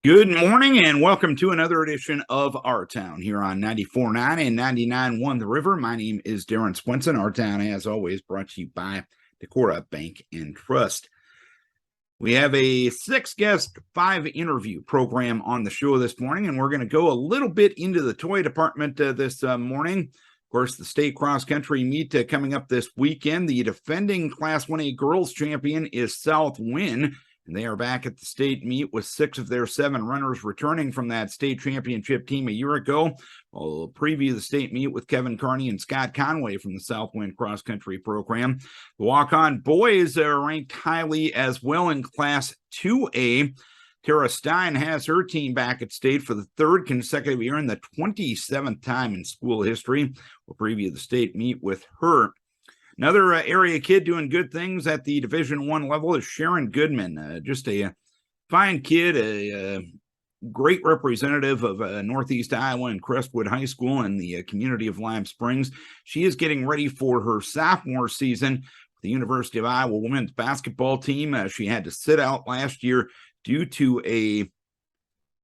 Good morning and welcome to another edition of Our Town here on 94.9 and 99.1 The River. My name is Darren Swinson. Our Town, as always, brought to you by Decorah Bank and Trust. We have a 6-guest, 5-interview program on the show this morning, and we're going to go a little bit into the toy department this morning. Of course, the state cross-country meet coming up this weekend. The defending Class 1A girls champion is South Winn. And they are back at the state meet with 6 of their 7 runners returning from that state championship team a year ago. We'll preview the state meet with Kevin Kearney and Scott Conway from the South Winn cross country program. The Waukon boys are ranked highly as well in Class 2A. Tara Stein has her team back at state for the 3rd consecutive year and the 27th time in school history. We'll preview the state meet with her. Another area kid doing good things at the Division I level is Sharon Goodman, just a fine kid, a great representative of Northeast Iowa and Crestwood High School and the community of Lime Springs. She is getting ready for her sophomore season with the University of Iowa women's basketball team. She had to sit out last year due to a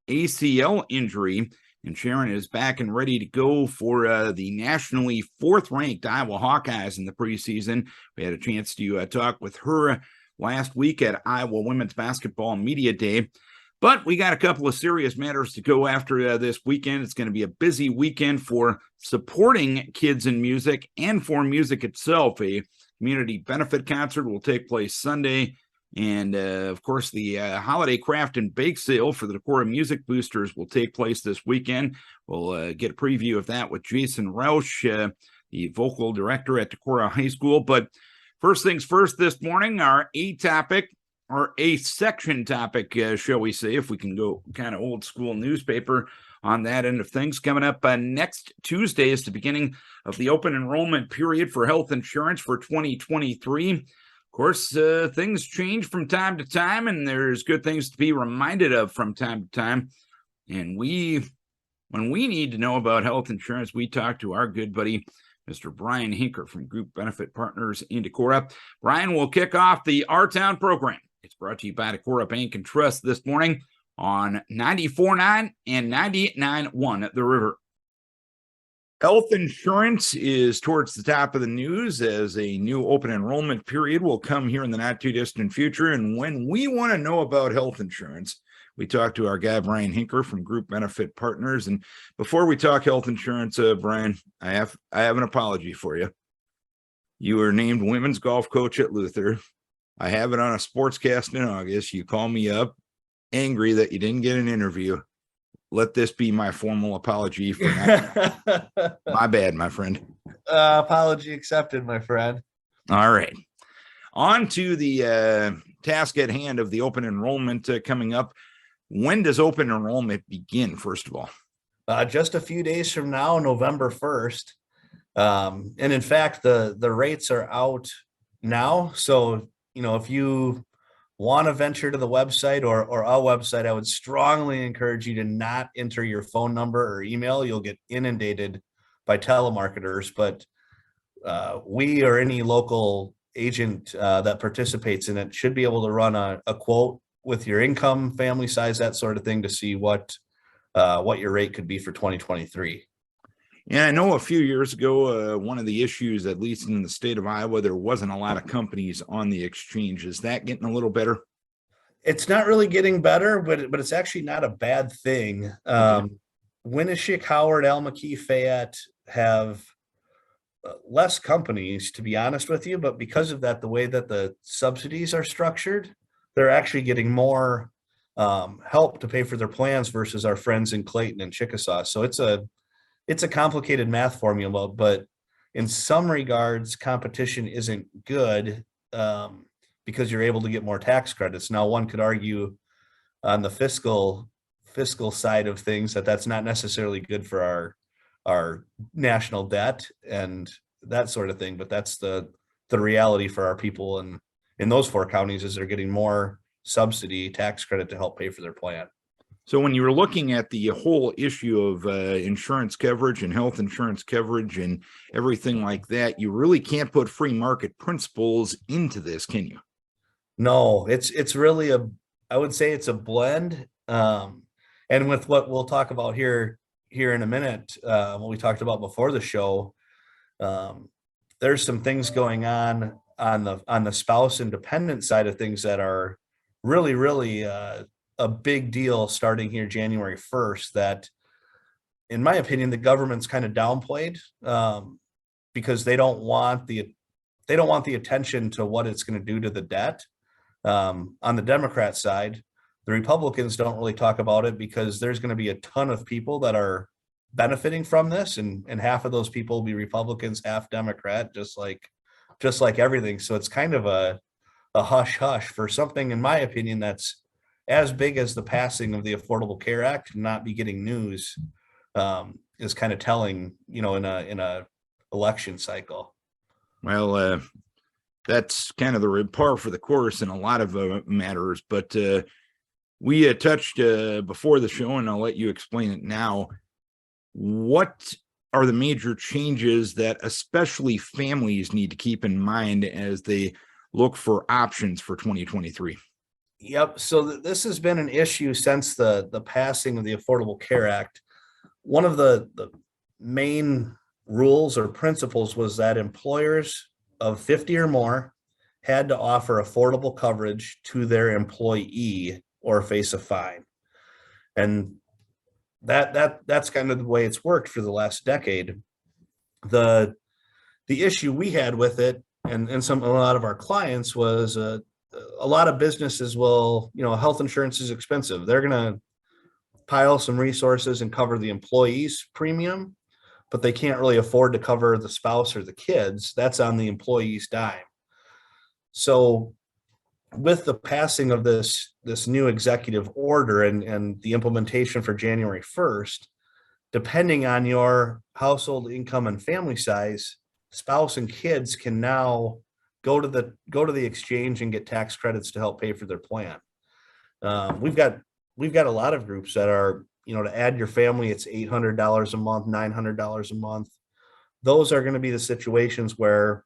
ACL injury. And Sharon is back and ready to go for the nationally 4th-ranked Iowa Hawkeyes in the preseason. We had a chance to talk with her last week at Iowa Women's Basketball Media Day. But we got a couple of serious matters to go after this weekend. It's going to be a busy weekend for supporting kids in music and for music itself. A community benefit concert will take place Sunday. And, of course, the holiday craft and bake sale for the Decorah Music Boosters will take place this weekend. We'll get a preview of that with Jason Rausch, the vocal director at Decorah High School. But first things first this morning, our A-section topic, shall we say, if we can go kind of old school newspaper on that end of things. Coming up next Tuesday is the beginning of the open enrollment period for health insurance for 2023. Of course, things change from time to time, and there's good things to be reminded of from time to time. And when we need to know about health insurance, we talk to our good buddy, Mr. Brian Huinker from Group Benefit Partners in Decorah. Brian will kick off the Our Town program. It's brought to you by Decorah Bank and Trust this morning on 94.9 and 98.9 The River. Health insurance is towards the top of the news as a new open enrollment period will come here in the not too distant future. And when we want to know about health insurance, we talk to our guy, Brian Huinker from Group Benefit Partners. And before we talk health insurance, Brian, I have an apology for you. You were named women's golf coach at Luther. I have it on a sportscast in August. You call me up angry that you didn't get an interview. Let this be my formal apology for that. My bad, my friend. Apology accepted, my friend. All right. On to the task at hand of the open enrollment coming up. When does open enrollment begin, first of all? Just a few days from now, November 1st. And in fact, the rates are out now. So, if you want to venture to the website or our website, I would strongly encourage you to not enter your phone number or email. You'll get inundated by telemarketers, but we or any local agent that participates in it should be able to run a quote with your income, family size, that sort of thing to see what your rate could be for 2023. And I know a few years ago, one of the issues, at least in the state of Iowa, there wasn't a lot of companies on the exchange. Is that getting a little better? It's not really getting better, but it's actually not a bad thing. Okay. Winneshiek, Howard, Almaquis, Fayette have less companies, to be honest with you, but because of that, the way that the subsidies are structured, they're actually getting more help to pay for their plans versus our friends in Clayton and Chickasaw. So it's a complicated math formula, but in some regards, competition isn't good because you're able to get more tax credits. Now, one could argue on the fiscal side of things that that's not necessarily good for our national debt and that sort of thing, but that's the reality for our people in those 4 counties is they're getting more subsidy tax credit to help pay for their plan. So when you were looking at the whole issue of insurance coverage and health insurance coverage and everything like that, you really can't put free market principles into this, can you? No, it's really I would say it's a blend. and with what we'll talk about here in a minute, what we talked about before the show, there's some things going on the spouse and dependent side of things that are really a big deal starting here January 1st, that in my opinion the government's kind of downplayed, because they don't want the attention to what it's going to do to the debt. On the Democrat side, the Republicans don't really talk about it because there's going to be a ton of people that are benefiting from this, and half of those people will be Republicans, half Democrat, just like everything. So it's kind of a hush hush for something, in my opinion, that's as big as the passing of the Affordable Care Act, not be getting news, is kind of telling, in a election cycle. Well, that's kind of the par for the course in a lot of matters, but we touched before the show, and I'll let you explain it now. What are the major changes that especially families need to keep in mind as they look for options for 2023? Yep. So this has been an issue since the passing of the Affordable Care Act. One of the main rules or principles was that employers of 50 or more had to offer affordable coverage to their employee or face a fine. And that's kind of the way it's worked for the last decade. The issue we had with it, and a lot of our clients, was a lot of businesses will, health insurance is expensive. They're going to pile some resources and cover the employee's premium, but they can't really afford to cover the spouse or the kids. That's on the employee's dime. So with the passing of this new executive order and the implementation for January 1st, depending on your household income and family size, spouse and kids can now go to the exchange and get tax credits to help pay for their plan. We've got a lot of groups that are, to add your family, it's $800 a month, $900 a month. Those are going to be the situations where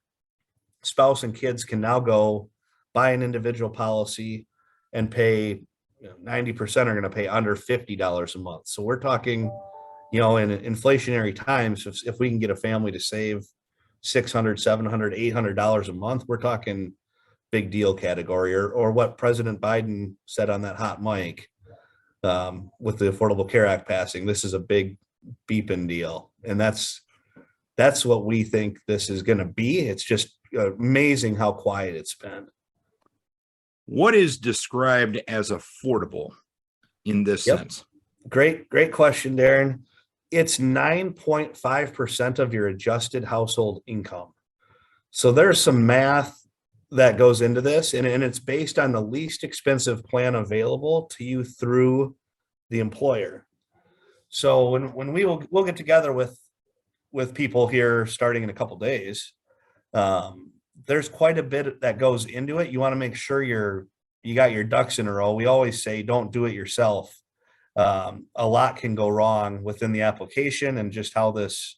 spouse and kids can now go buy an individual policy and pay, 90% are going to pay under $50 a month. So we're talking, in inflationary times, if we can get a family to save $600, $700, $800 a month, we're talking big deal category, or what President Biden said on that hot mic, with the Affordable Care Act passing. This is a big beeping deal. And that's what we think this is going to be. It's just amazing how quiet it's been. What is described as affordable in this sense? Great question, Darren. It's 9.5% of your adjusted household income. So there's some math that goes into this, and it's based on the least expensive plan available to you through the employer. So when we'll get together with people here starting in a couple days, there's quite a bit that goes into it. You want to make sure you got your ducks in a row. We always say, don't do it yourself. A lot can go wrong within the application and just how this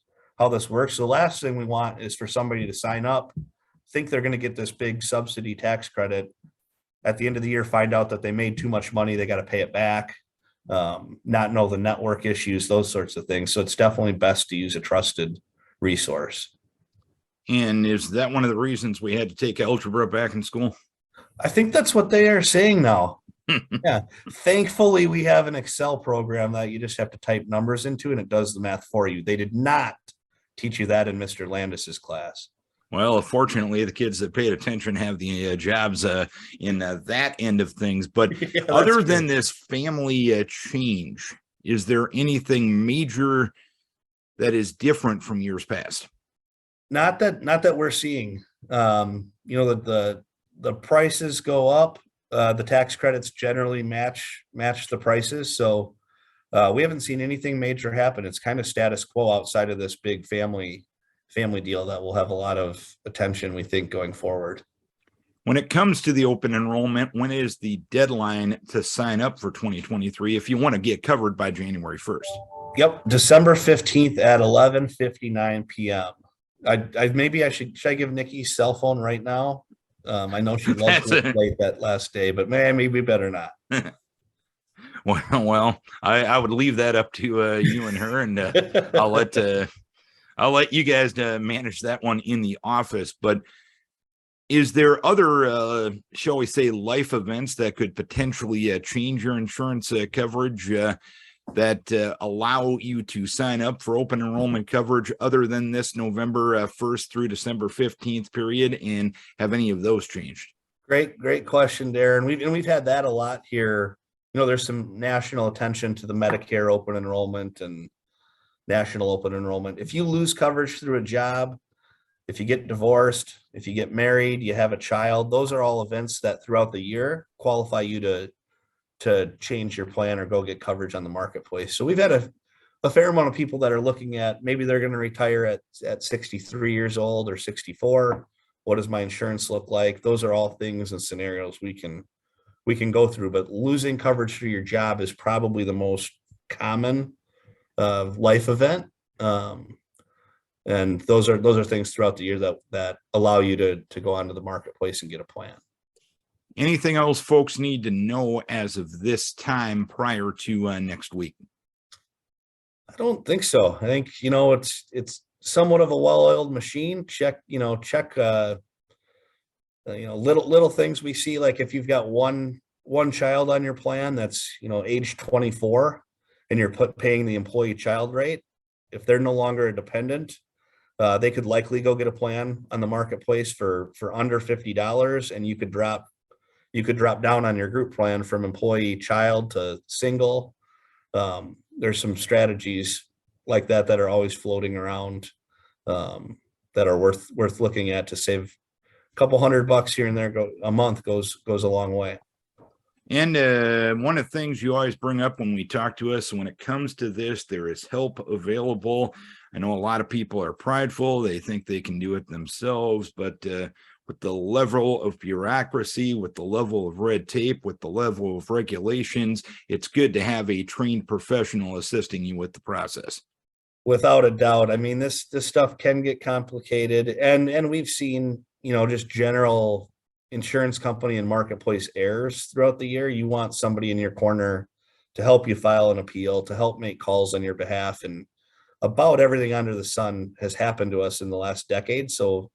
works. So the last thing we want is for somebody to sign up, think they're going to get this big subsidy tax credit, at the end of the year find out that they made too much money, they got to pay it back, not know the network issues, those sorts of things. So it's definitely best to use a trusted resource. And is that one of the reasons we had to take algebra back in school? I think that's what they are saying now. Yeah. Thankfully, we have an Excel program that you just have to type numbers into and it does the math for you. They did not teach you that in Mr. Landis's class. Well, fortunately, the kids that paid attention have the jobs in that end of things. But yeah, other than this family change, is there anything major that is different from years past? Not that we're seeing. The prices go up. The tax credits generally match the prices. So we haven't seen anything major happen. It's kind of status quo outside of this big family deal that will have a lot of attention, we think, going forward. When it comes to the open enrollment, when is the deadline to sign up for 2023 if you want to get covered by January 1st? Yep, December 15th at 11:59 p.m. Should I give Nikki's cell phone right now? I know she loves to play that last day, but maybe we better not. Well, I would leave that up to you and her, and I'll let you guys manage that one in the office. But is there other, shall we say, life events that could potentially change your insurance coverage that allow you to sign up for open enrollment coverage other than this November 1st through December 15th period? And have any of those changed? Great question, Darren. We've had that a lot here. There's some national attention to the Medicare open enrollment and national open enrollment. If you lose coverage through a job, if you get divorced, if you get married, you have a child, those are all events that throughout the year qualify you to change your plan or go get coverage on the marketplace. So we've had a fair amount of people that are looking at maybe they're going to retire at 63 years old or 64. What does my insurance look like? Those are all things and scenarios we can go through, but losing coverage through your job is probably the most common life event. And those are things throughout the year that allow you to go onto the marketplace and get a plan. Anything else folks need to know as of this time prior to next week? I don't think so. I think, it's somewhat of a well-oiled machine. Check little things we see, like if you've got one child on your plan that's, age 24 and you're paying the employee child rate, if they're no longer a dependent, they could likely go get a plan on the marketplace for under $50, and you could drop down on your group plan from employee child to single. There's some strategies like that are always floating around that are worth looking at to save a couple $100 here and there. A month goes a long way. And one of the things you always bring up when we talk to us, when it comes to this, there is help available. I know a lot of people are prideful. They think they can do it themselves, but with the level of bureaucracy, with the level of red tape, with the level of regulations, it's good to have a trained professional assisting you with the process. Without a doubt. I mean, this stuff can get complicated, and we've seen, just general insurance company and marketplace errors throughout the year. You want somebody in your corner to help you file an appeal, to help make calls on your behalf, and about everything under the sun has happened to us in the last decade. So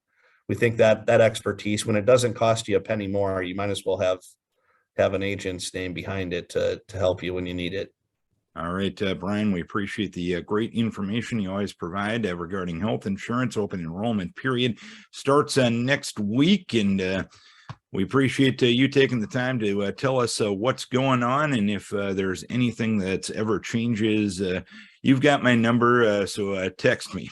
we think that expertise, when it doesn't cost you a penny more, you might as well have an agent's name behind it to help you when you need it. All right, Brian, we appreciate the great information you always provide regarding health insurance. Open enrollment period starts next week, and we appreciate you taking the time to tell us what's going on, and if there's anything that's ever changes, you've got my number, so text me.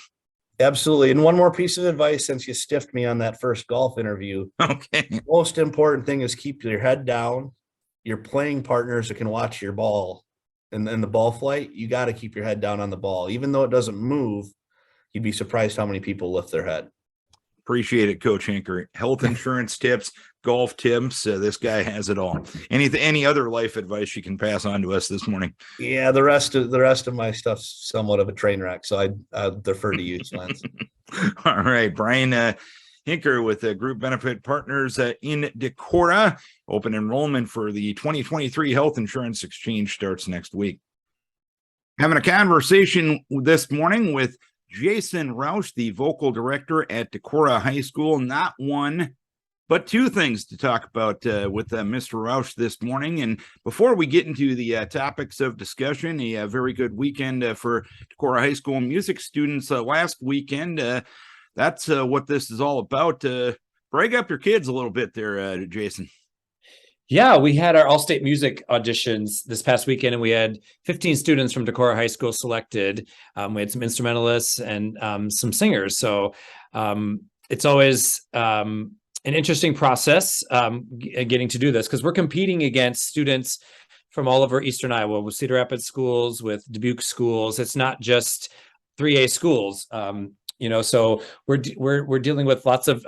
Absolutely. And one more piece of advice, since you stiffed me on that first golf interview. Okay. Most important thing is keep your head down. Your playing partners that can watch your ball and the ball flight, you got to keep your head down on the ball. Even though it doesn't move, you'd be surprised how many people lift their head. Appreciate it, Coach Huinker. Health insurance tips, golf tips. This guy has it all. Any other life advice you can pass on to us this morning? Yeah, the rest of my stuff's somewhat of a train wreck, so I defer to you, Lance. All right, Brian Huinker with Group Benefit Partners in Decorah. Open enrollment for the 2023 Health Insurance Exchange starts next week. Having a conversation this morning with Jason Rausch, the vocal director at Decorah High School. Not one, but two things to talk about with Mr. Rausch this morning. And before we get into the topics of discussion, a very good weekend for Decorah High School music students last weekend. That's what this is all about. Brag up your kids a little bit there, Jason. Yeah, we had our all-state music auditions this past weekend, and we had 15 students from Decorah High School selected. We had some instrumentalists and some singers. So it's always an interesting process getting to do this, because we're competing against students from all over Eastern Iowa with Cedar Rapids schools, with Dubuque schools. It's not just 3A schools. So we're dealing with lots of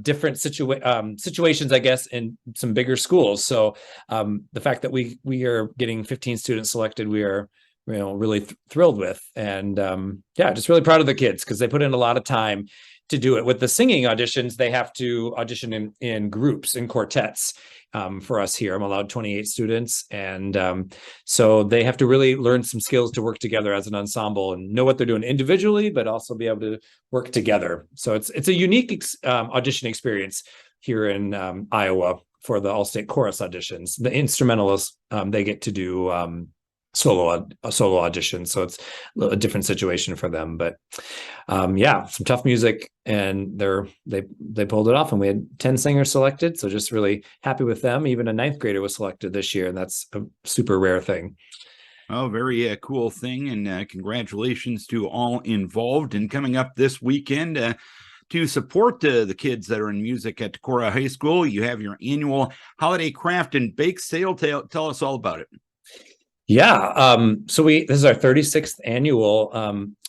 different situations, I guess, in some bigger schools. So the fact that we are getting 15 students selected, we are really thrilled with, and just really proud of the kids, because they put in a lot of time to do it. With the singing auditions, they have to audition in groups, in quartets. For us here, I'm allowed 28 students, and so they have to really learn some skills to work together as an ensemble and know what they're doing individually, but also be able to work together. So it's a unique audition experience here in Iowa for the all-state chorus auditions. The instrumentalists, they get to do solo audition, so it's a different situation for them. But yeah, some tough music, and they pulled it off, and we had 10 singers selected, so just really happy with them. Even a ninth grader was selected this year, and that's a super rare thing. Oh, very cool thing, and congratulations to all involved. And coming up this weekend, to support the kids that are in music at Decorah High School, you have your annual holiday craft and bake sale. Tell us all about it. Yeah. So this is our 36th annual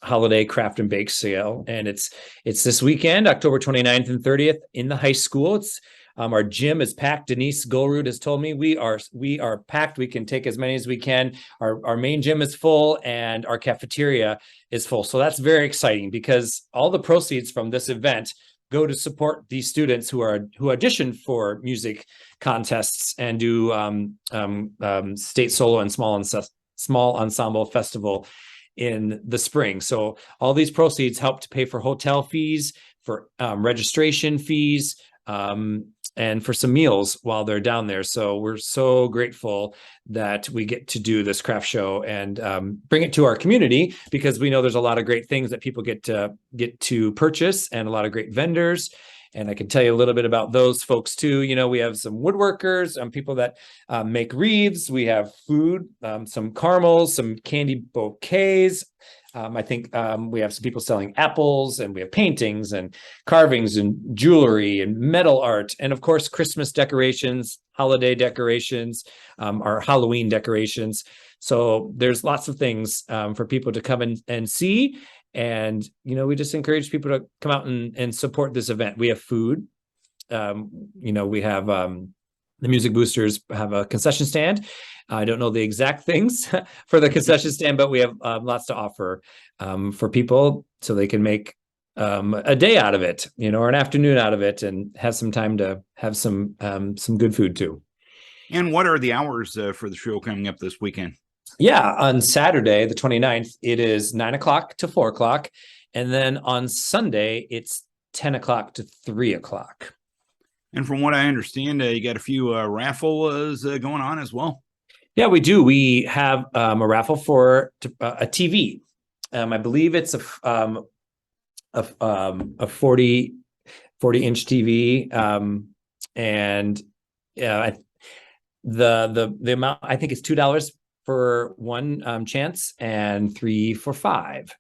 holiday craft and bake sale. And it's this weekend, October 29th and 30th in the high school. It's our gym is packed. Denise Golrud has told me we are packed. We can take as many as we can. Our main gym is full and our cafeteria is full. So that's very exciting because all the proceeds from this event go to support these students who audition for music contests and do state solo and small ensemble festival in the spring. So all these proceeds help to pay for hotel fees, for registration fees, and for some meals while they're down there. So we're so grateful that we get to do this craft show and bring it to our community, because we know there's a lot of great things that people get to purchase, and a lot of great vendors. And I can tell you a little bit about those folks too. You know, we have some woodworkers, people that make wreaths. We have food, some caramels, some candy bouquets. I think we have some people selling apples, and we have paintings and carvings and jewelry and metal art. And of course, Christmas decorations, holiday decorations, our Halloween decorations. So there's lots of things for people to come and see. And, you know, we just encourage people to come out and support this event. We have food. You know, we have the Music Boosters have a concession stand. I don't know the exact things for the concession stand, but we have lots to offer for people, so they can make a day out of it, you know, or an afternoon out of it, and have some time to have some good food too. And what are the hours for the show coming up this weekend? Yeah, on Saturday, the 29th, it is 9 o'clock to 4 o'clock. And then on Sunday, it's 10 o'clock to 3 o'clock. And from what I understand, you got a few raffles going on as well. Yeah, we do. We have a raffle for a TV. I believe it's a 40-inch TV. And the amount, I think, is $2 for one chance and $3 for 5.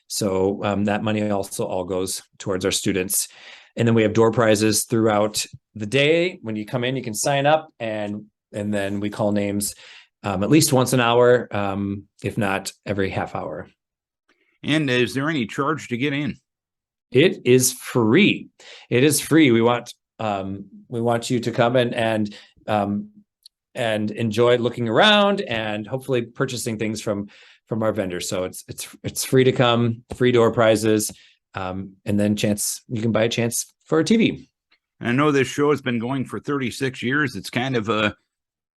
So that money also all goes towards our students. And then we have door prizes throughout the day. When you come in, you can sign up, and then we call names at least once an hour, if not every half hour. And is there any charge to get in? It is free. It is free. We want you to come in and enjoy looking around and hopefully purchasing things from our vendors. So it's free to come, free door prizes, and then you can buy a chance for a TV. I know this show has been going for 36 years. It's kind of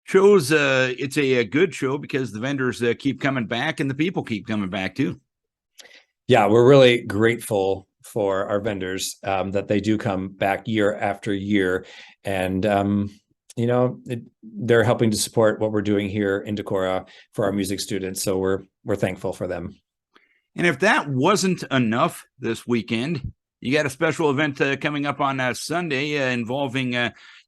shows it's a good show because the vendors keep coming back and the people keep coming back too. Yeah, we're really grateful for our vendors that they do come back year after year, and you know, they're helping to support what we're doing here in Decorah for our music students. So we're thankful for them. And if that wasn't enough this weekend, you got a special event coming up on Sunday involving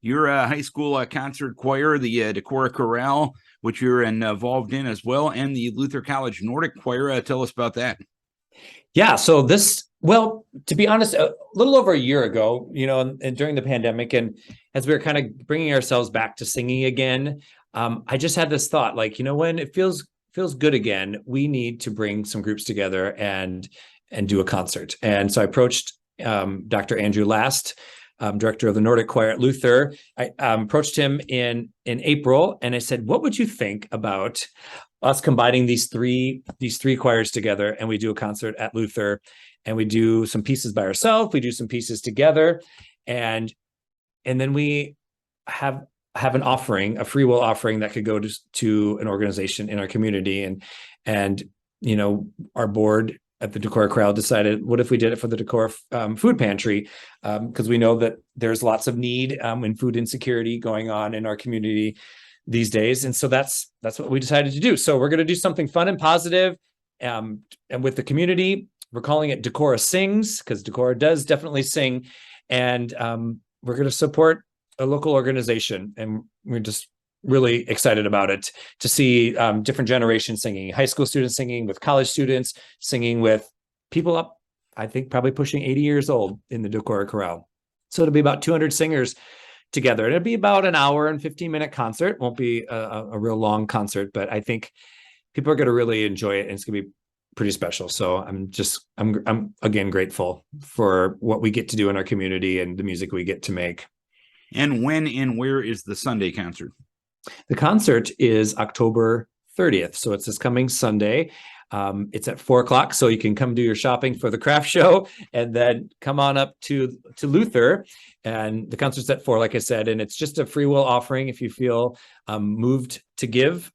your high school concert choir, the Decorah Chorale, which you're involved in as well, and the Luther College Nordic Choir. Tell us about that. Yeah, so well, to be honest, a little over a year ago, you know, and during the pandemic, and as we were kind of bringing ourselves back to singing again, I just had this thought, like, you know, when it feels good again, we need to bring some groups together and do a concert. And so I approached Dr. Andrew Last, director of the Nordic Choir at Luther. I approached him in April, and I said, what would you think about us combining these three choirs together, and we do a concert at Luther? and we do some pieces by ourselves. We do some pieces together, and then we have an offering, a free will offering that could go to an organization in our community. And our board at the Decorah Corral decided, what if we did it for the Decorah food pantry? Because we know that there's lots of need and food insecurity going on in our community these days. And so that's what we decided to do. So we're going to do something fun and positive, and with the community. We're calling it Decorah Sings, because Decorah does definitely sing. And we're going to support a local organization. And we're just really excited about it, to see different generations singing, high school students singing with college students, singing with people up, I think, probably pushing 80 years old in the Decorah Corral. So it'll be about 200 singers together. And it'll be about an hour and 15-minute concert. Won't be a real long concert, but I think people are going to really enjoy it, and it's going to be pretty special. So I'm again grateful for what we get to do in our community and the music we get to make. And when and where is the Sunday concert? The concert is October 30th. So it's this coming Sunday. It's at 4:00. So you can come do your shopping for the craft show and then come on up to Luther. And the concert's at 4:00, like I said, and it's just a free will offering. If you feel moved to give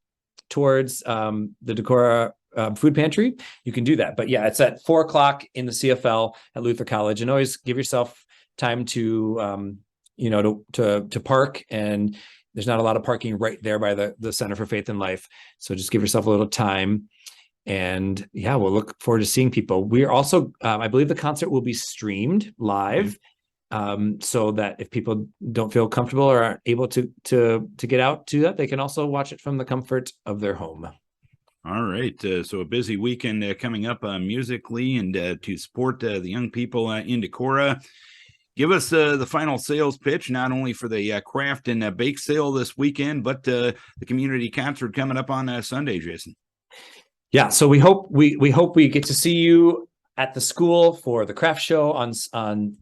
towards the Decorah food pantry, you can do that. But yeah, it's at 4:00 in the CFL at Luther College, and always give yourself time to to park. And there's not a lot of parking right there by the Center for Faith and Life. So just give yourself a little time. And yeah, we'll look forward to seeing people. We're also, I believe the concert will be streamed live, so that if people don't feel comfortable or aren't able to get out to that, they can also watch it from the comfort of their home. All right. So a busy weekend coming up musically, and to support the young people in Decorah. Give us the final sales pitch, not only for the craft and bake sale this weekend, but the community concert coming up on Sunday, Jason. Yeah, so we hope we get to see you at the school for the craft show on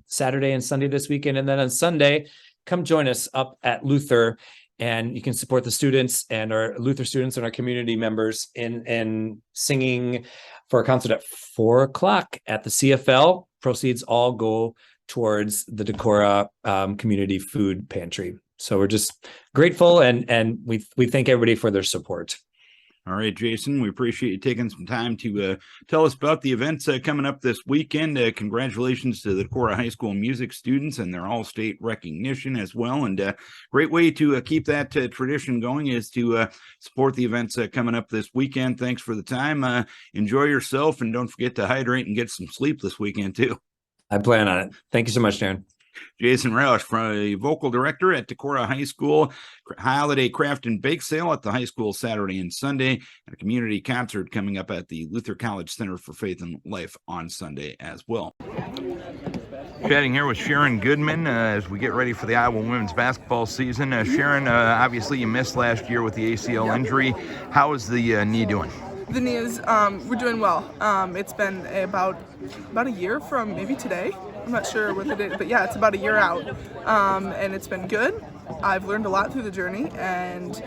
Saturday and Sunday this weekend, and then on Sunday, come join us up at Luther, and you can support the students and our Luther students and our community members in singing for a concert at 4:00 at the CFL. Proceeds all go towards the Decorah community food pantry. So we're just grateful, and we thank everybody for their support. All right, Jason, we appreciate you taking some time to tell us about the events coming up this weekend. Congratulations to the Decorah High School music students and their all-state recognition as well. And great way to keep that tradition going is to support the events coming up this weekend. Thanks for the time. Enjoy yourself, and don't forget to hydrate and get some sleep this weekend too. I plan on it. Thank you so much, Darren. Jason Rausch, the vocal director at Decorah High School, holiday craft and bake sale at the high school Saturday and Sunday, and a community concert coming up at the Luther College Center for Faith and Life on Sunday as well. Chatting here with Sharon Goodman as we get ready for the Iowa women's basketball season. Sharon, obviously you missed last year with the ACL injury. How is the knee doing? The knee is, we're doing well. It's been about a year from maybe today. I'm not sure what it is, but yeah, it's about a year out. And it's been good. I've learned a lot through the journey, and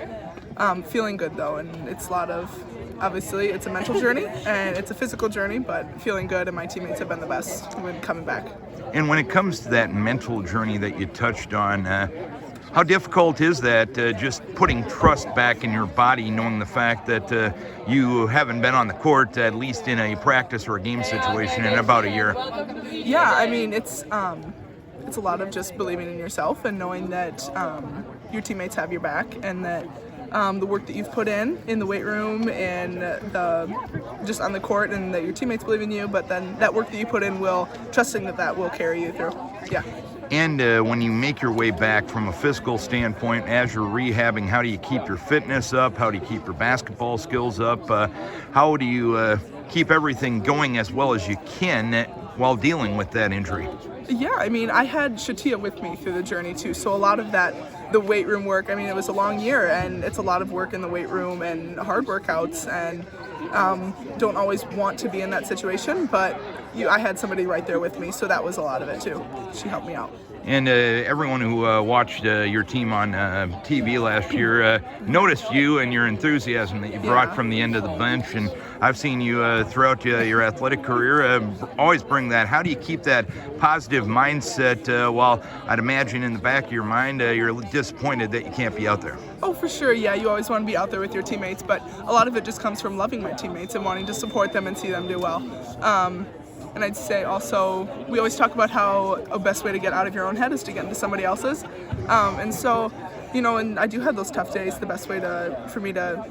feeling good though. And it's a lot of, obviously it's a mental journey and it's a physical journey, but feeling good, and my teammates have been the best when coming back. And when it comes to that mental journey that you touched on, how difficult is that, just putting trust back in your body, knowing the fact that you haven't been on the court, at least in a practice or a game situation, in about a year? Yeah, I mean, it's a lot of just believing in yourself and knowing that your teammates have your back, and that the work that you've put in the weight room and just on the court, and that your teammates believe in you, but then that work that you put in trusting that will carry you through. Yeah. And when you make your way back from a physical standpoint, as you're rehabbing, how do you keep your fitness up? How do you keep your basketball skills up? How do you keep everything going as well as you can while dealing with that injury? Yeah, I mean, I had Shatia with me through the journey too. So a lot of that, the weight room work, I mean, it was a long year, and it's a lot of work in the weight room and hard workouts, and don't always want to be in that situation, but I had somebody right there with me, so that was a lot of it too. She helped me out. And everyone who watched your team on TV last year noticed you and your enthusiasm that you brought from the end of the bench. And I've seen you throughout your athletic career always bring that. How do you keep that positive mindset while I'd imagine in the back of your mind you're disappointed that you can't be out there? Oh, for sure. Yeah, you always want to be out there with your teammates, but a lot of it just comes from loving my teammates and wanting to support them and see them do well. And I'd say also, we always talk about how a best way to get out of your own head is to get into somebody else's. And so, and I do have those tough days. The best way for me to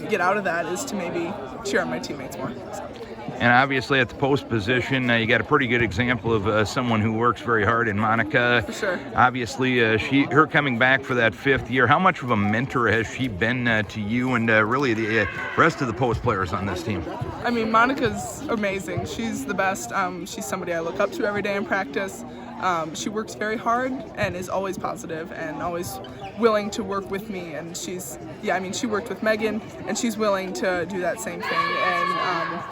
get out of that is to maybe cheer on my teammates more. So. And obviously at the post position, you got a pretty good example of someone who works very hard in Monica. For sure. Obviously, her coming back for that 5th year, how much of a mentor has she been to you and really the rest of the post players on this team? I mean, Monica's amazing. She's the best. She's somebody I look up to every day in practice. She works very hard and is always positive and always willing to work with me. And she worked with Megan, and she's willing to do that same thing and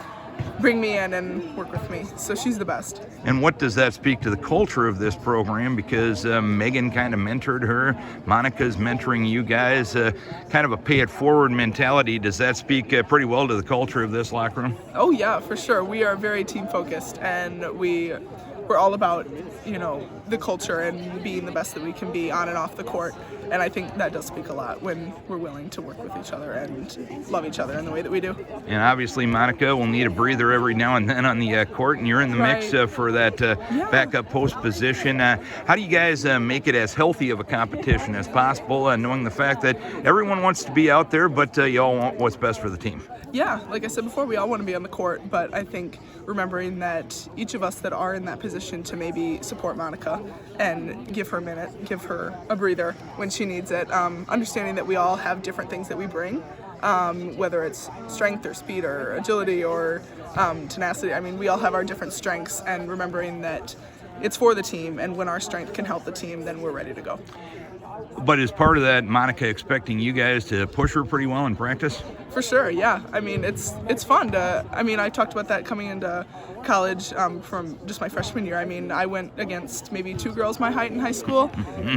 bring me in and work with me. So she's the best. And what does that speak to the culture of this program? Because Megan kind of mentored her, Monica's mentoring you guys, kind of a pay it forward mentality. Does that speak pretty well to the culture of this locker room? Oh yeah, for sure. We are very team focused, and we're all about, the culture and being the best that we can be on and off the court. And I think that does speak a lot when we're willing to work with each other and love each other in the way that we do. And obviously Monica will need a breather every now and then on the court, and you're in the mix for that backup post position. How do you guys make it as healthy of a competition as possible, knowing the fact that everyone wants to be out there, but you all want what's best for the team? Yeah, like I said before, we all want to be on the court, but I think remembering that each of us that are in that position to maybe support Monica and give her a minute, give her a breather when she needs it, understanding that we all have different things that we bring, whether it's strength or speed or agility or tenacity. I mean, we all have our different strengths, and remembering that it's for the team, and when our strength can help the team, then we're ready to go. But is part of that Monica expecting you guys to push her pretty well in practice? For sure, yeah. I mean, it's fun to, I talked about that coming into college from just my freshman year. I mean, I went against maybe 2 girls my height in high school,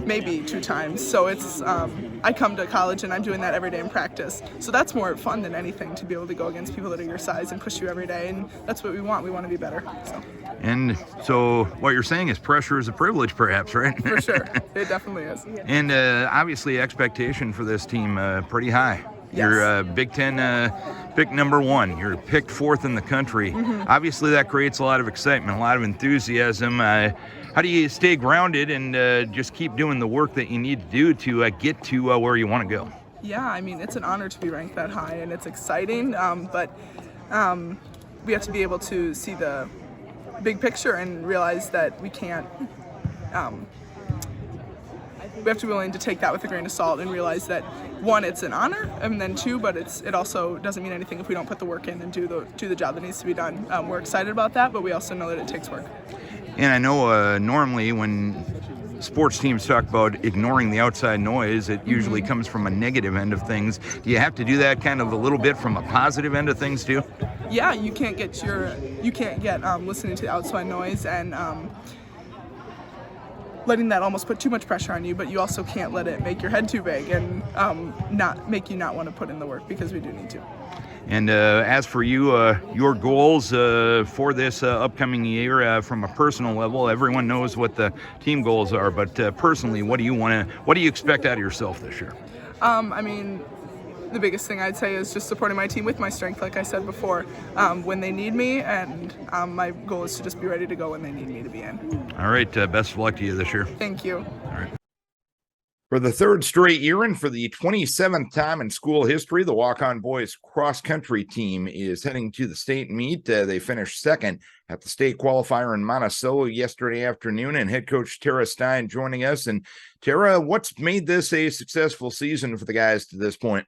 maybe 2 times. So it's, I come to college and I'm doing that every day in practice. So that's more fun than anything, to be able to go against people that are your size and push you every day. And that's what we want. We want to be better. So. And so what you're saying is pressure is a privilege, perhaps, right? For sure. It definitely is. And obviously expectation for this team pretty high. Yes. You're Big Ten pick number 1. You're picked 4th in the country. Obviously that creates a lot of excitement, a lot of enthusiasm. How do you stay grounded and just keep doing the work that you need to do to get to where you want to go? Yeah, I mean, it's an honor to be ranked that high, and it's exciting, but we have to be able to see the big picture and realize that we can't, we have to be willing to take that with a grain of salt and realize that 1, it's an honor, and then 2, but it also doesn't mean anything if we don't put the work in and do the job that needs to be done. We're excited about that, but we also know that it takes work. And I know normally when sports teams talk about ignoring the outside noise, it usually comes from a negative end of things. Do you have to do that kind of a little bit from a positive end of things too? Yeah, you can't get listening to the outside noise and letting that almost put too much pressure on you, but you also can't let it make your head too big and not make you not want to put in the work, because we do need to. And as for you, your goals for this upcoming year from a personal level, everyone knows what the team goals are, but personally, what do you expect out of yourself this year? I mean, the biggest thing I'd say is just supporting my team with my strength, like I said before, when they need me, and my goal is to just be ready to go when they need me to be in. All right, best of luck to you this year. Thank you. All right. For the 3rd straight year and for the 27th time in school history, the Waukon boys cross-country team is heading to the state meet. They finished 2nd at the state qualifier in Monticello yesterday afternoon, and head coach Tara Stein joining us. And Tara, what's made this a successful season for the guys to this point?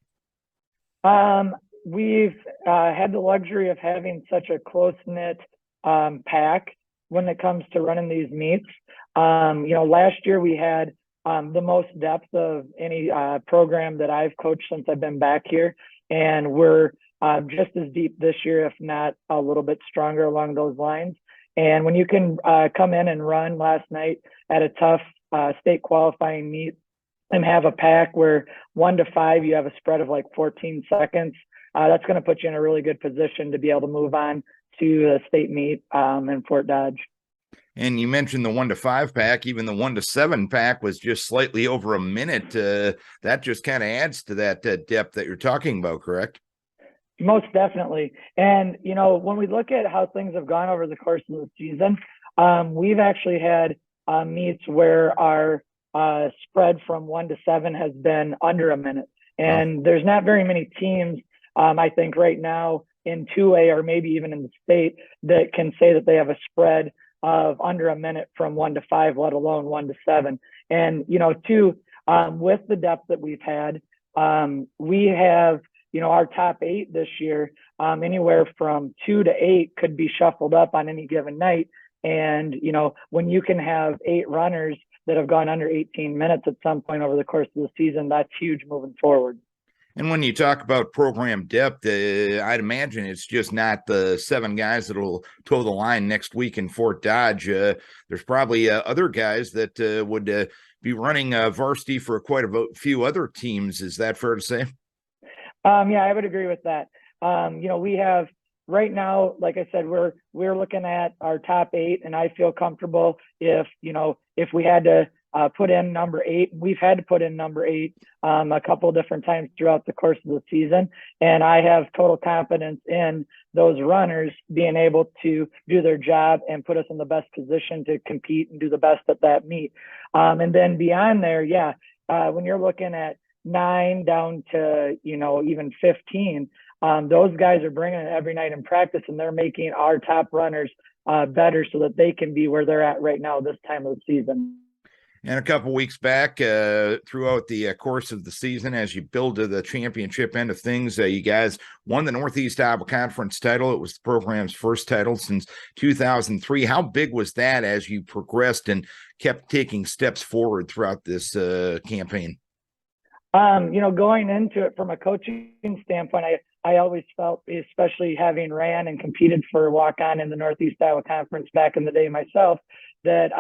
We've had the luxury of having such a close-knit pack when it comes to running these meets. Last year we had the most depth of any program that I've coached since I've been back here, and we're just as deep this year, if not a little bit stronger along those lines. And when you can come in and run last night at a tough state qualifying meet and have a pack where 1 to 5, you have a spread of like 14 seconds, that's going to put you in a really good position to be able to move on to the state meet in Fort Dodge. And you mentioned the 1 to 5 pack. Even the 1 to 7 pack was just slightly over a minute. That just kind of adds to that depth that you're talking about, correct? Most definitely. And, you know, when we look at how things have gone over the course of the season, we've actually had meets where our spread from 1 to 7 has been under a minute. And there's not very many teams, I think right now in 2A or maybe even in the state that can say that they have a spread of under a minute from 1 to 5, let alone 1 to 7. And, you know, too, with the depth that we've had, we have, you know, our top 8 this year, anywhere from 2 to 8 could be shuffled up on any given night. And, you know, when you can have 8 runners that have gone under 18 minutes at some point over the course of the season, that's huge moving forward. And when you talk about program depth, I'd imagine it's just not the 7 guys that'll toe the line next week in Fort Dodge. There's probably other guys that would be running varsity for quite a few other teams. Is that fair to say? Yeah, I would agree with that. You know, we have right now, like I said, we're looking at our top 8, and I feel comfortable if, you know, if we had to put in number 8, we've had to put in number 8 a couple of different times throughout the course of the season. And I have total confidence in those runners being able to do their job and put us in the best position to compete and do the best at that meet. And then beyond there, yeah, when you're looking at 9 down to, you know, even 15, those guys are bringing it every night in practice, and they're making our top runners better so that they can be where they're at right now this time of the season. And a couple weeks back, throughout the course of the season, as you build to the championship end of things, you guys won the Northeast Iowa Conference title. It was the program's first title since 2003. How big was that as you progressed and kept taking steps forward throughout this campaign? You know, going into it from a coaching standpoint, I always felt, especially having ran and competed for Waukon in the Northeast Iowa Conference back in the day myself, that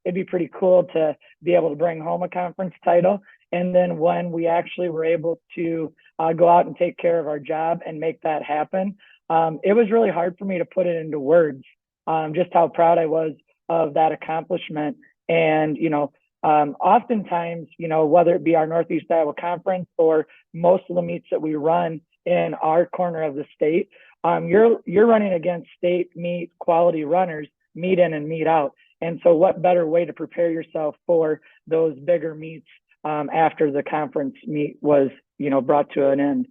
it'd be pretty cool to be able to bring home a conference title. And then when we actually were able to go out and take care of our job and make that happen, it was really hard for me to put it into words, just how proud I was of that accomplishment. And, you know, oftentimes, you know, whether it be our Northeast Iowa Conference or most of the meets that we run in our corner of the state, you're running against state meet quality runners, meet in and meet out. And so what better way to prepare yourself for those bigger meets after the conference meet was, you know, brought to an end.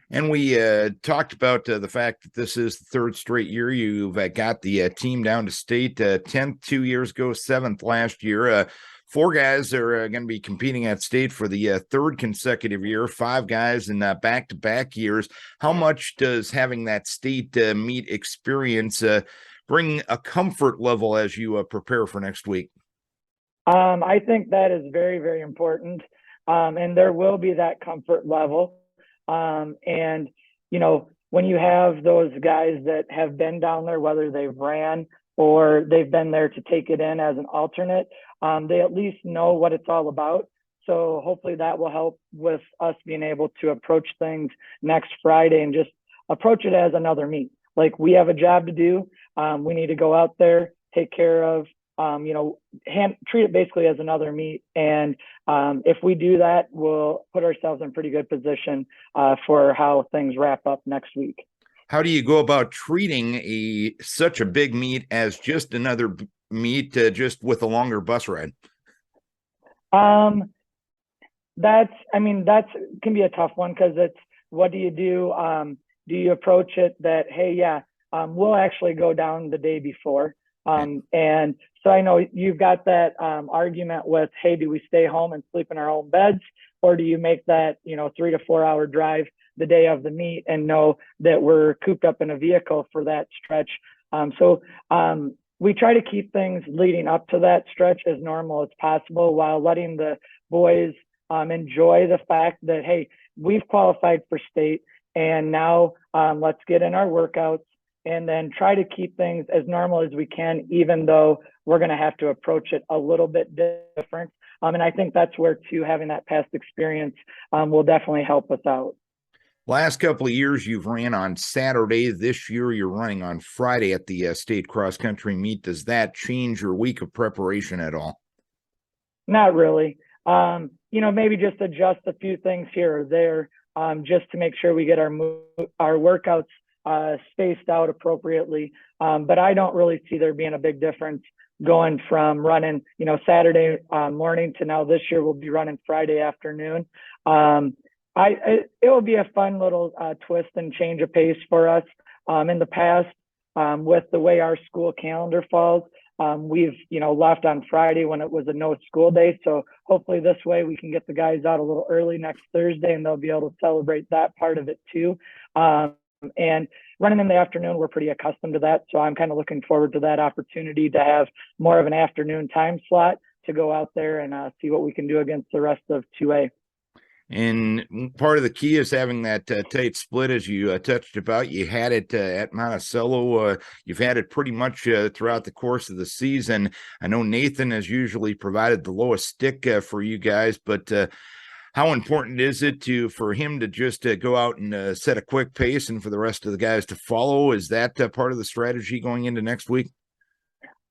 And we talked about the fact that this is the 3rd straight year you've got the team down to state, 10th 2 years ago, 7th last year. 4 guys are going to be competing at state for the 3rd consecutive year, 5 guys in back-to-back years. How much does having that state meet experience bring a comfort level as you prepare for next week? I think that is very, very important. And there will be that comfort level. And, you know, when you have those guys that have been down there, whether they've ran or they've been there to take it in as an alternate, they at least know what it's all about. So hopefully that will help with us being able to approach things next Friday and just approach it as another meet. Like, we have a job to do. We need to go out there, take care of, you know, treat it basically as another meet. And if we do that, we'll put ourselves in pretty good position for how things wrap up next week. How do you go about treating such a big meet as just another meet, just with a longer bus ride? That can be a tough one, because it's, what do you do? Do you approach it that, hey, yeah, we'll actually go down the day before? And so I know you've got that argument with, hey, do we stay home and sleep in our own beds, or do you make that, you know, 3 to 4 hour drive the day of the meet and know that we're cooped up in a vehicle for that stretch? So we try to keep things leading up to that stretch as normal as possible, while letting the boys enjoy the fact that, hey, we've qualified for state, And now let's get in our workouts and then try to keep things as normal as we can, even though we're going to have to approach it a little bit different. And I think that's where, too, having that past experience will definitely help us out. Last couple of years, you've ran on Saturday. This year, you're running on Friday at the state cross-country meet. Does that change your week of preparation at all? Not really. Maybe just adjust a few things here or there just to make sure we get our workouts spaced out appropriately. But I don't really see there being a big difference going from running, Saturday morning to now this year we'll be running Friday afternoon. It will be a fun little twist and change of pace for us. In the past, with the way our school calendar falls, we've left on Friday when it was a no school day. So hopefully this way we can get the guys out a little early next Thursday, and they'll be able to celebrate that part of it too. And running in the afternoon, we're pretty accustomed to that. So I'm kind of looking forward to that opportunity to have more of an afternoon time slot to go out there and see what we can do against the rest of 2A. And part of the key is having that tight split, as you touched about. You had it at Monticello. You've had it pretty much throughout the course of the season. I know Nathan has usually provided the lowest stick for you guys, but how important is it for him to just go out and set a quick pace and for the rest of the guys to follow? Is that part of the strategy going into next week?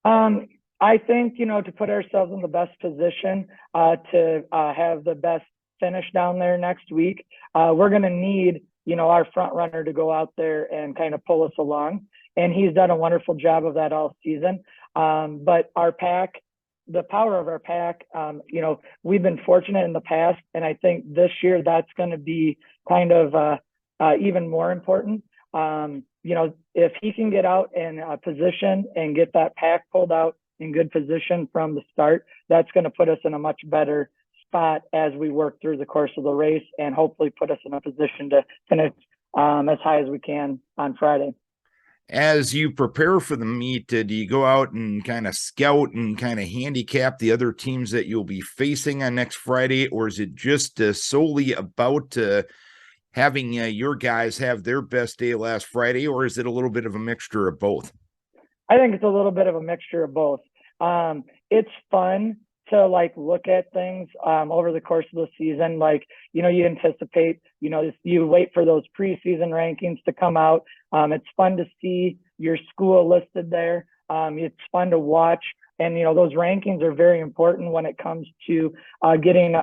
I think, to put ourselves in the best position to have the best finish down there next week, we're going to need, our front runner to go out there and kind of pull us along. And he's done a wonderful job of that all season. But our pack, the power of our pack, we've been fortunate in the past. And I think this year that's going to be kind of even more important. If he can get out in a position and get that pack pulled out in good position from the start, that's going to put us in a much better spot as we work through the course of the race and hopefully put us in a position to finish as high as we can on Friday. As you prepare for the meet, do you go out and kind of scout and kind of handicap the other teams that you'll be facing on next Friday, or is it just solely about having your guys have their best day last Friday, or is it a little bit of a mixture of both? I think it's a little bit of a mixture of both. It's fun to look at things over the course of the season. You anticipate, you wait for those preseason rankings to come out. It's fun to see your school listed there. It's fun to watch. And, those rankings are very important when it comes to getting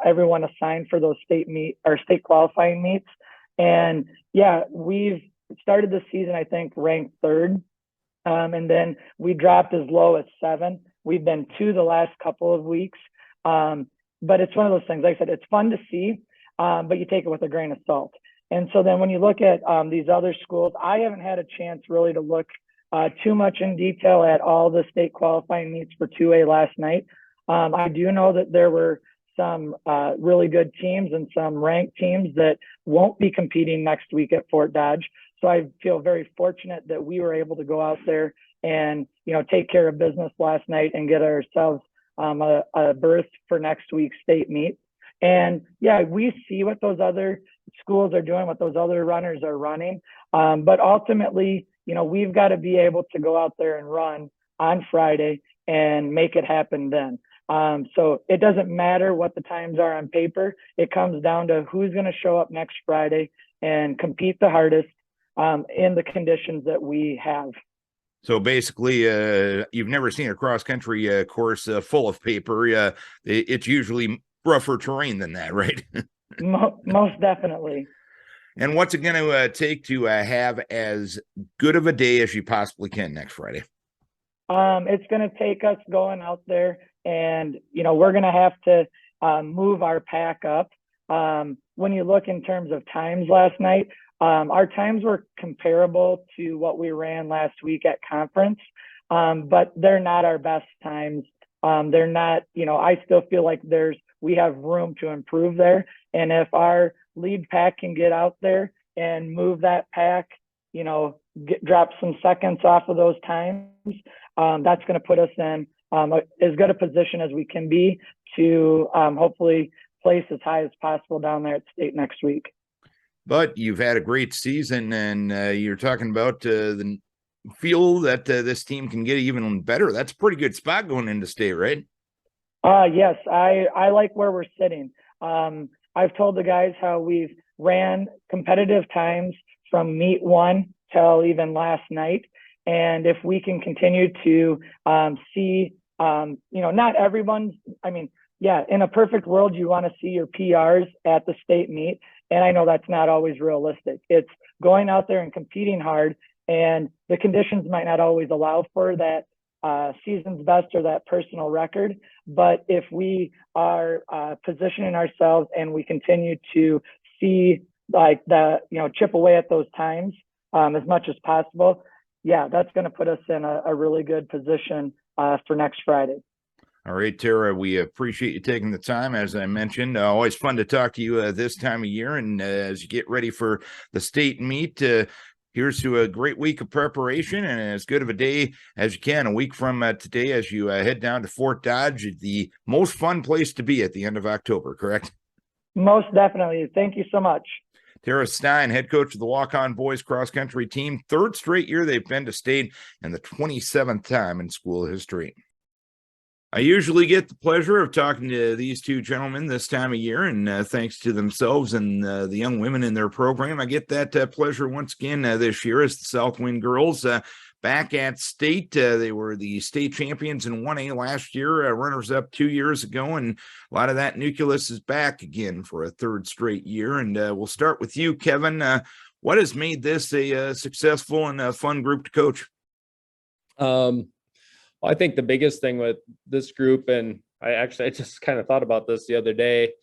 everyone assigned for those state qualifying meets. And yeah, we've started the season, I think, ranked 3rd. And then we dropped as low as 7. We've been 2 the last couple of weeks. But it's one of those things, like I said, it's fun to see, but you take it with a grain of salt. And so then when you look at these other schools, I haven't had a chance really to look too much in detail at all the state qualifying meets for 2A last night. I do know that there were some really good teams and some ranked teams that won't be competing next week at Fort Dodge. So I feel very fortunate that we were able to go out there and, take care of business last night and get ourselves a berth for next week's state meet. And yeah, we see what those other schools are doing, what those other runners are running. But ultimately, we've got to be able to go out there and run on Friday and make it happen then. So it doesn't matter what the times are on paper. It comes down to who's going to show up next Friday and compete the hardest in the conditions that we have. So basically, you've never seen a cross-country course full of paper. It's usually rougher terrain than that, right? Most definitely. And what's it going to take to have as good of a day as you possibly can next Friday? It's going to take us going out there and, we're going to have to move our pack up. When you look in terms of times last night, our times were comparable to what we ran last week at conference, but they're not our best times. They're not, I still feel like we have room to improve there. And if our lead pack can get out there and move that pack, drop some seconds off of those times, that's going to put us in as good a position as we can be to hopefully place as high as possible down there at state next week. but you've had a great season, and you're talking about the feel that this team can get even better. That's a pretty good spot going into state, right? Yes, I like where we're sitting. I've told the guys how we've ran competitive times from meet one till even last night. And if we can continue to see, not everyone's, in a perfect world, you want to see your PRs at the state meet. And I know that's not always realistic. It's going out there and competing hard, and the conditions might not always allow for that season's best or that personal record. But if we are positioning ourselves and we continue to see like chip away at those times as much as possible, yeah, that's going to put us in a really good position for next Friday. All right, Tara, we appreciate you taking the time. As I mentioned, always fun to talk to you this time of year. And as you get ready for the state meet, here's to a great week of preparation and as good of a day as you can. A week from today, as you head down to Fort Dodge, the most fun place to be at the end of October, correct? Most definitely. Thank you so much. Tara Stein, head coach of the Waukon boys cross country team. 3rd straight year they've been to state and the 27th time in school history. I usually get the pleasure of talking to these two gentlemen this time of year, and thanks to themselves and the young women in their program, I get that pleasure once again this year as the South Winn girls back at state. They were the state champions in 1A last year, runners-up 2 years ago, and a lot of that nucleus is back again for a 3rd straight year. And we'll start with you, Kevin. What has made this a successful and a fun group to coach? I think the biggest thing with this group, and I just kind of thought about this the other day,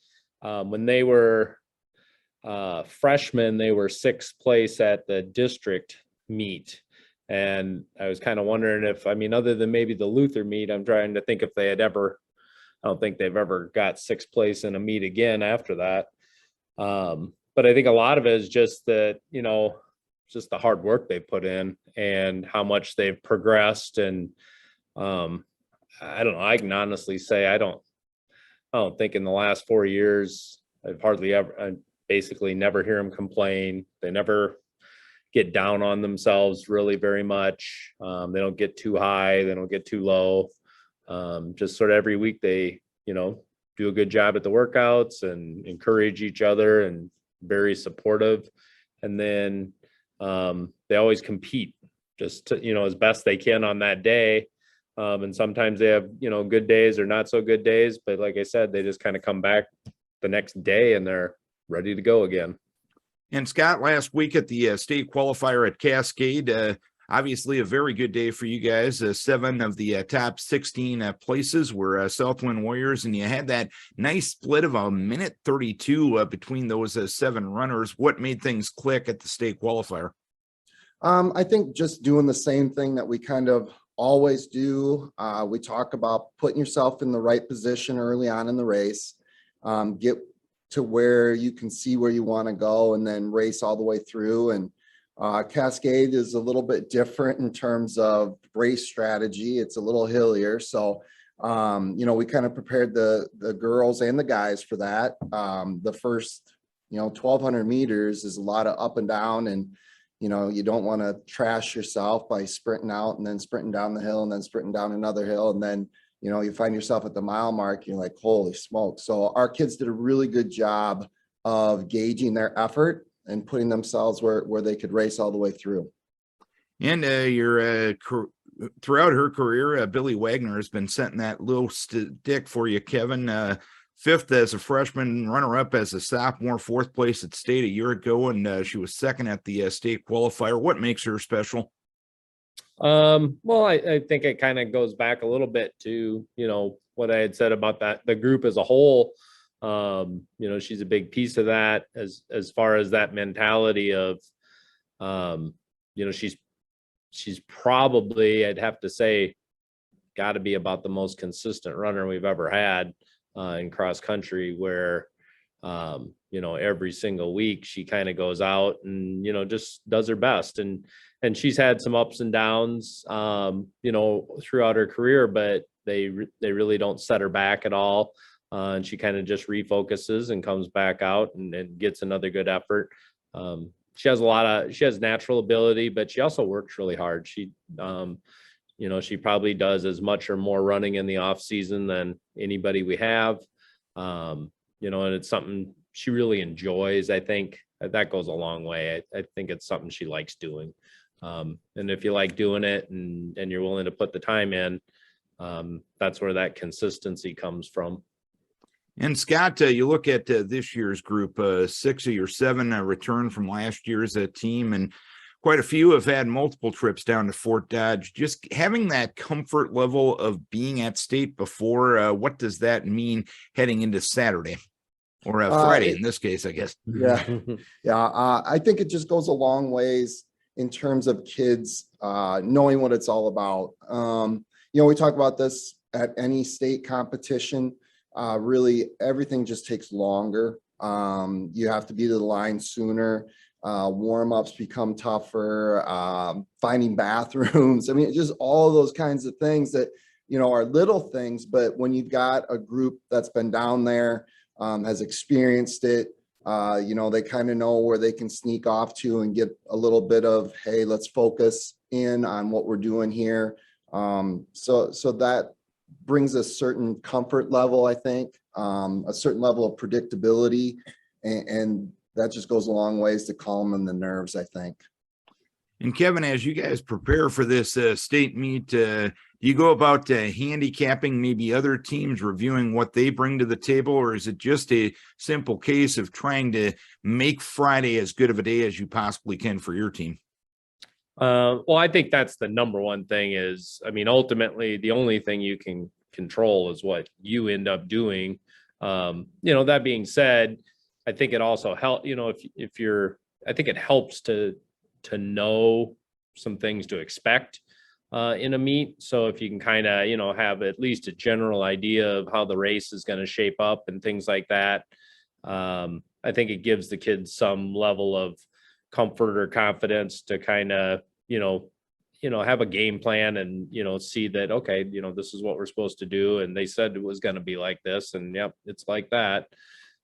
when they were freshmen, they were 6th place at the district meet. And I was kind of wondering if, other than maybe the Luther meet, I'm trying to think if they had ever, I don't think they've ever got 6th place in a meet again after that. But I think a lot of it is just that, just the hard work they put in and how much they've progressed. And I don't know. I can honestly say I don't think in the last 4 years I basically never hear them complain. They never get down on themselves really very much. They don't get too high. They don't get too low. Just sort of every week they, do a good job at the workouts and encourage each other and very supportive. And then they always compete just to, as best they can on that day. And sometimes they have, good days or not so good days. But like I said, they just kind of come back the next day and they're ready to go again. And Scott, last week at the state qualifier at Cascade, obviously a very good day for you guys. 7 of the top 16 places were South Winn Warriors, and you had that nice split of a minute 32 between those 7 runners. What made things click at the state qualifier? I think just doing the same thing that we kind of always do. We talk about putting yourself in the right position early on in the race, get to where you can see where you want to go and then race all the way through. And Cascade is a little bit different in terms of race strategy. It's a little hillier. So, we kind of prepared the girls and the guys for that. The first, 1,200 meters is a lot of up and down, and you don't want to trash yourself by sprinting out and then sprinting down the hill and then sprinting down another hill. And then, you find yourself at the mile mark, you're like, holy smoke. So our kids did a really good job of gauging their effort and putting themselves where they could race all the way through. And throughout her career, Billy Wagner has been setting that little stick for you, Kevin. 5th as a freshman, runner-up as a sophomore, 4th place at state a year ago, and she was 2nd at the state qualifier. What makes her special? Well, I think it kind of goes back a little bit to, what I had said about the group as a whole. She's a big piece of that as far as that mentality of, she's probably, I'd have to say, got to be about the most consistent runner we've ever had in cross country, where, every single week she kind of goes out and, just does her best. And she's had some ups and downs, throughout her career, but they really don't set her back at all. And she kind of just refocuses and comes back out and gets another good effort. She has natural ability, but she also works really hard. She, she probably does as much or more running in the off season than anybody we have. And it's something she really enjoys. I think that goes a long way. I think it's something she likes doing. And if you like doing it and you're willing to put the time in, that's where that consistency comes from. And Scott, you look at this year's group, 6 of your 7 return from last year's team, and quite a few have had multiple trips down to Fort Dodge. Just having that comfort level of being at state before, what does that mean heading into Saturday or Friday in this case, I guess? Yeah. I think it just goes a long ways in terms of kids knowing what it's all about. We talk about this at any state competition. Really, everything just takes longer. You have to be to the line sooner. Warm-ups become tougher. Finding bathrooms. I mean, just all those kinds of things that, are little things. But when you've got a group that's been down there, has experienced it, they kind of know where they can sneak off to and get a little bit of, hey, let's focus in on what we're doing here. So that brings a certain comfort level, I think, a certain level of predictability, and that just goes a long ways to calming the nerves, I think. And Kevin, as you guys prepare for this state meet, do you go about handicapping maybe other teams, reviewing what they bring to the table, or is it just a simple case of trying to make Friday as good of a day as you possibly can for your team? Well, I think that's the number one thing is, ultimately the only thing you can control is what you end up doing. That being said, I think it also helps, I think it helps to know some things to expect in a meet. So if you can kind of, have at least a general idea of how the race is going to shape up and things like that, I think it gives the kids some level of comfort or confidence to kind of, have a game plan and, see that, okay, this is what we're supposed to do. And they said it was going to be like this, and yep, it's like that.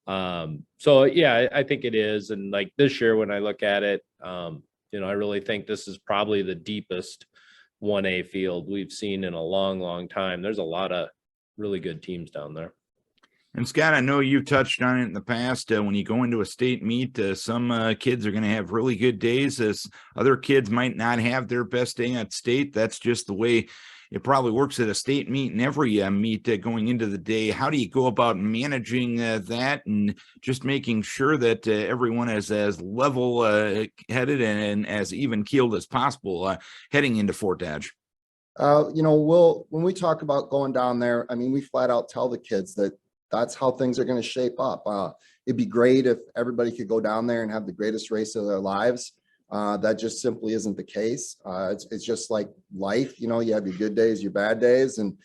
So yeah, I think it is. And like this year, when I look at it, I really think this is probably the deepest 1A field we've seen in a long, long time. There's a lot of really good teams down there. And Scott, I know you've touched on it in the past. When you go into a state meet, some kids are going to have really good days. As other kids might not have their best day at state. That's just the way it probably works at a state meet and every meet going into the day. How do you go about managing that and just making sure that everyone is as level headed and as even keeled as possible heading into Fort Dodge? When we talk about going down there, we flat out tell the kids that that's how things are going to shape up. It'd be great if everybody could go down there and have the greatest race of their lives. That just simply isn't the case. It's just like life, you have your good days, your bad days. And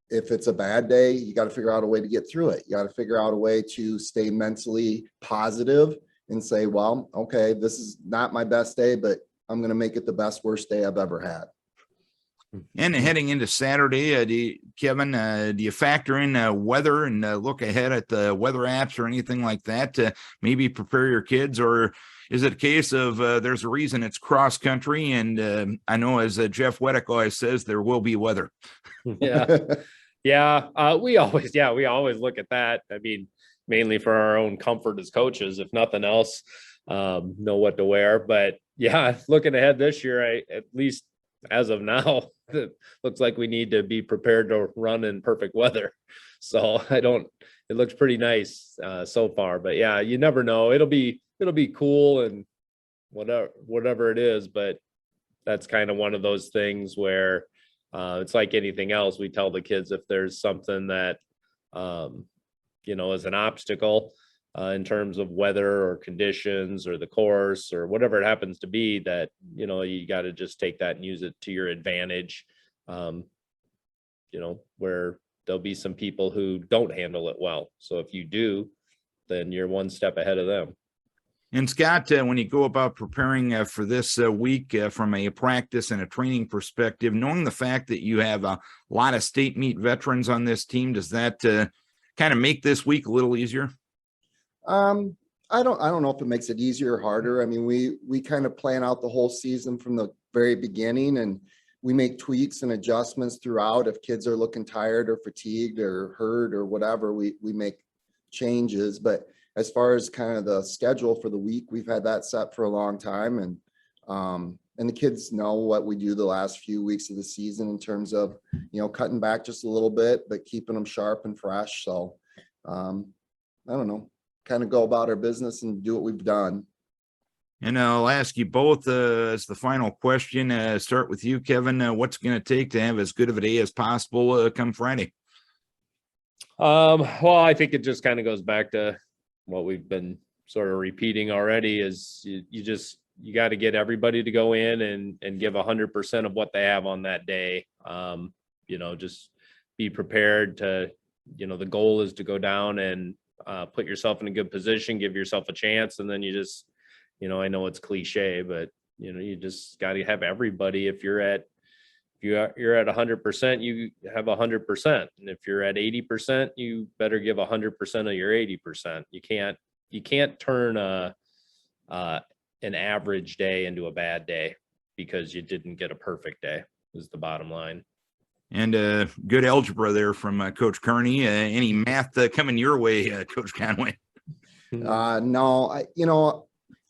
if it's a bad day, you got to figure out a way to get through it. You got to figure out a way to stay mentally positive and say, well, okay, this is not my best day, but I'm going to make it the best worst day I've ever had. And heading into Saturday, Kevin, do you factor in weather and look ahead at the weather apps or anything like that to maybe prepare your kids? Or is it a case of there's a reason it's cross country? And I know, as Jeff Weddick always says, there will be weather. Yeah. We always look at that. Mainly for our own comfort as coaches, if nothing else, know what to wear. But yeah, looking ahead this year, at least as of now, it looks like we need to be prepared to run in perfect weather. So it looks pretty nice so far, but yeah, you never know. It'll be cool and whatever it is, but that's kind of one of those things where it's like anything else. We tell the kids if there's something that, is an obstacle in terms of weather or conditions or the course or whatever it happens to be, that, you got to just take that and use it to your advantage. Where there'll be some people who don't handle it well. So if you do, then you're one step ahead of them. And Scott, when you go about preparing for this week from a practice and a training perspective, knowing the fact that you have a lot of state meet veterans on this team, does that kind of make this week a little easier? I don't know if it makes it easier or harder. I mean, we kind of plan out the whole season from the very beginning, and we make tweaks and adjustments throughout. If kids are looking tired or fatigued or hurt or whatever, we make changes. But as far as kind of the schedule for the week, we've had that set for a long time, and the kids know what we do the last few weeks of the season in terms of, cutting back just a little bit, but keeping them sharp and fresh. So I don't know, kind of go about our business and do what we've done. And I'll ask you both as the final question. Start with you, Kevin. What's going to take to have as good of a day as possible come Friday? Well, I think it just kind of goes back to what we've been sort of repeating already is you got to get everybody to go in and give 100% of what they have on that day. Just be prepared to, the goal is to go down and put yourself in a good position, give yourself a chance. And then you just, I know it's cliche, but you just got to have everybody. If you're at 100%, you have 100%. And if you're at 80%, you better give 100% of your 80%. You can't turn an average day into a bad day because you didn't get a perfect day is the bottom line. And good algebra there from Coach Kearney. Any math coming your way, Coach Conway? No,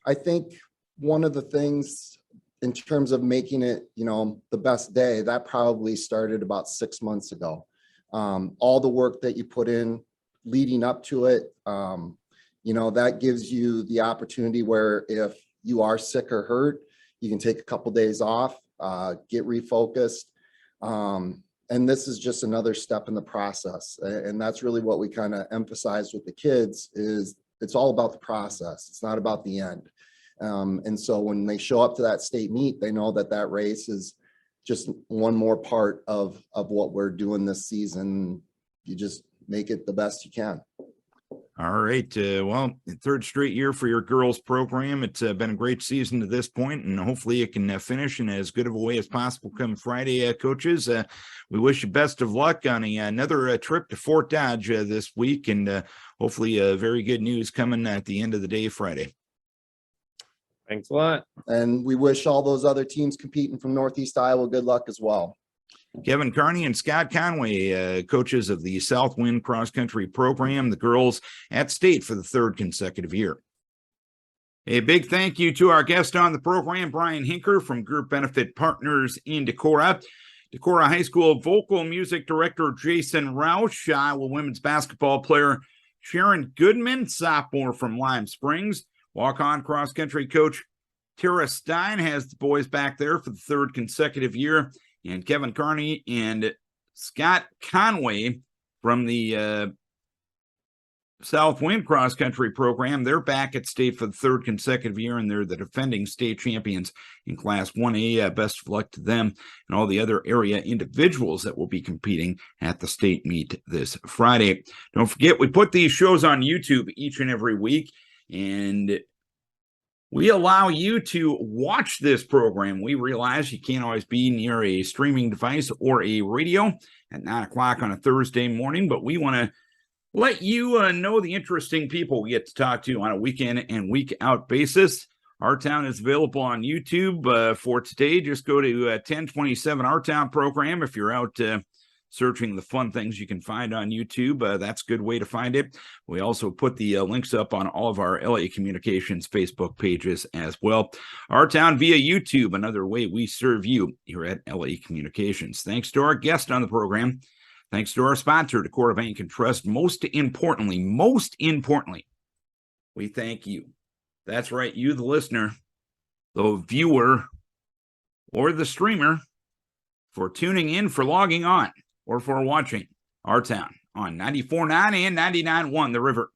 I think one of the things in terms of making it, the best day, that probably started about 6 months ago. All the work that you put in leading up to it, that gives you the opportunity where if you are sick or hurt, you can take a couple days off, get refocused. And this is just another step in the process. And that's really what we kind of emphasize with the kids is it's all about the process. It's not about the end. And so when they show up to that state meet, they know that race is just one more part of what we're doing this season. You just make it the best you can. All right. Well, third straight year for your girls program. It's been a great season to this point, and hopefully it can finish in as good of a way as possible come Friday, coaches. We wish you best of luck on another trip to Fort Dodge this week, and hopefully very good news coming at the end of the day Friday. Thanks a lot. And we wish all those other teams competing from Northeast Iowa good luck as well. Kevin Kearney and Scott Conway, coaches of the South Winn cross country program, the girls at state for the third consecutive year. A big thank you to our guest on the program, Brian Huinker from Group Benefit Partners in Decorah. Decorah High School vocal music director Jason Rausch, Iowa women's basketball player Sharon Goodman, sophomore from Lime Springs. Waukon cross country coach Tara Stein has the boys back there for the third consecutive year. And Kevin Kearney and Scott Conway from the South Winn cross country program, they're back at state for the third consecutive year, and they're the defending state champions in Class 1A. Best of luck to them and all the other area individuals that will be competing at the state meet this Friday. Don't forget, we put these shows on YouTube each and every week, and we allow you to watch this program. We realize you can't always be near a streaming device or a radio at 9 o'clock on a Thursday morning, but we want to let you know the interesting people we get to talk to on a weekend and week out basis. Our Town is available on YouTube for today. Just go to 1027 Our Town program. If you're out searching the fun things you can find on YouTube, that's a good way to find it. We also put the links up on all of our LA Communications Facebook pages as well. Our Town via YouTube, another way we serve you here at LA Communications. Thanks to our guest on the program. Thanks to our sponsor, Decorah Bank and Trust. Most importantly, we thank you. That's right, you, the listener, the viewer, or the streamer, for tuning in, for logging on, or for watching Our Town on 94.9 and 99.1 The River.